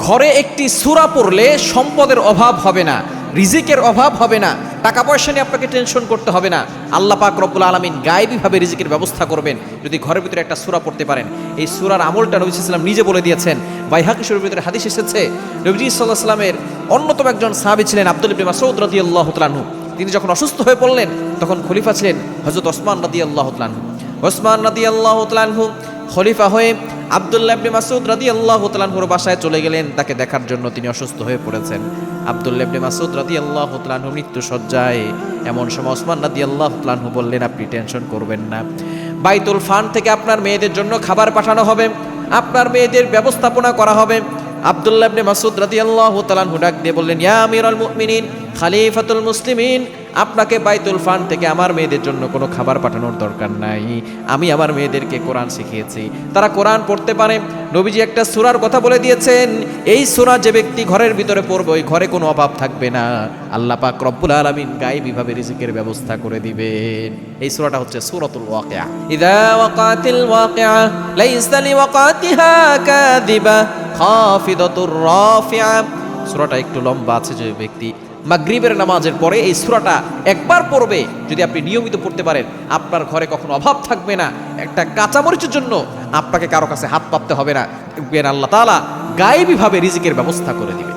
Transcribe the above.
ঘরে একটি সূরা পড়লে সম্পদের অভাব হবে না, রিজিকের অভাব হবে না, টাকা পয়সা নিয়ে আপনাকে টেনশন করতে হবে না। আল্লাহ পাক রব্বুল আলামিন গায়েবীভাবে রিজিকের ব্যবস্থা করবেন যদি ঘরের ভিতরে একটা সূরা পড়তে পারেন। এই সূরার আমলটা নবী সাল্লাল্লাহু আলাইহি ওয়াসাল্লাম নিজে বলে দিয়েছেন। বাইহাকী শরীফের ভিতরে হাদিস এসেছে, নবী সাল্লাল্লাহু আলাইহি ওয়াসাল্লামের অন্যতম একজন সাহাবী ছিলেন আব্দুল ইবনে মাসউদ রাদিয়াল্লাহু তাআলা আনহু। তিনি যখন অসুস্থ হয়ে পড়লেন তখন খলিফা ছিলেন হযরত ওসমান রাদিয়াল্লাহু তাআলা আনহু। ওসমান রাদিয়াল্লাহু তাআলা আনহু খলিফা হয়ে আব্দুল্লাহ ইবনে মাসউদ রাদিয়াল্লাহু তাআলা আনহুর বাসায় চলে গেলেন তাকে দেখার জন্য। তিনি অসুস্থ হয়ে পড়েছেন। আব্দুল্লাহ ইবনে মাসউদ রাদিয়াল্লাহু তাআলা আনহু মৃত্যু সজ্জায়। এমন সময় ওসমান রাদিয়াল্লাহু তাআলা আনহু বললেন, আপনি টেনশন করবেন না, বাইতুল ফান্ড থেকে আপনার মেয়েদের জন্য খাবার পাঠানো হবে, আপনার মেয়েদের ব্যবস্থাপনা করা হবে। আব্দুল্লাহ ইবনে মাসউদ রাদিয়াল্লাহু তাআলা আনহু ডাক দিয়ে বললেন, ইয়া আমিরুল মুমিনিন, খলিফাতুল মুসলিমিন, আপনাকে বাইতুল ফান্ড থেকে আমার মেয়েদের জন্য কোনো খাবার পাঠানোর দরকার নাই। আমি আমার মেয়েদেরকে কোরআন শিখিয়েছি, তারা কোরআন পড়তে পারে। নবীজি একটা সূরার কথা বলে দিয়েছেন, এই সূরা যে ব্যক্তি ঘরের ভিতরে পড়বে ওই ঘরে কোনো অভাব থাকবে না। আল্লাহ পাক রব্বুল আলামিন গায়েবীভাবে রিজিকের ব্যবস্থা করে দিবেন। এই সূরাটা হচ্ছে সূরাতুল ওয়াকিয়া। ইযা ওয়াকাতিল ওয়াকিয়া লাইসা লিওয়াকাতিহা কাযিবা খাফিদাতুর রাফিআ। সূরাটা একটু লম্বা আছে। যে ব্যক্তি মাগরিবের নামাজের পরে এই সূরাটা একবার পড়বে, যদি আপনি নিয়মিত পড়তে পারেন, আপনার ঘরে কখনো অভাব থাকবে না। একটা কাঁচামরিচের জন্য আপনাকে কারো কাছে হাত পাততে হবে না। আল্লাহ তাআলা গায়েবীভাবে রিজিকের ব্যবস্থা করে দিবে।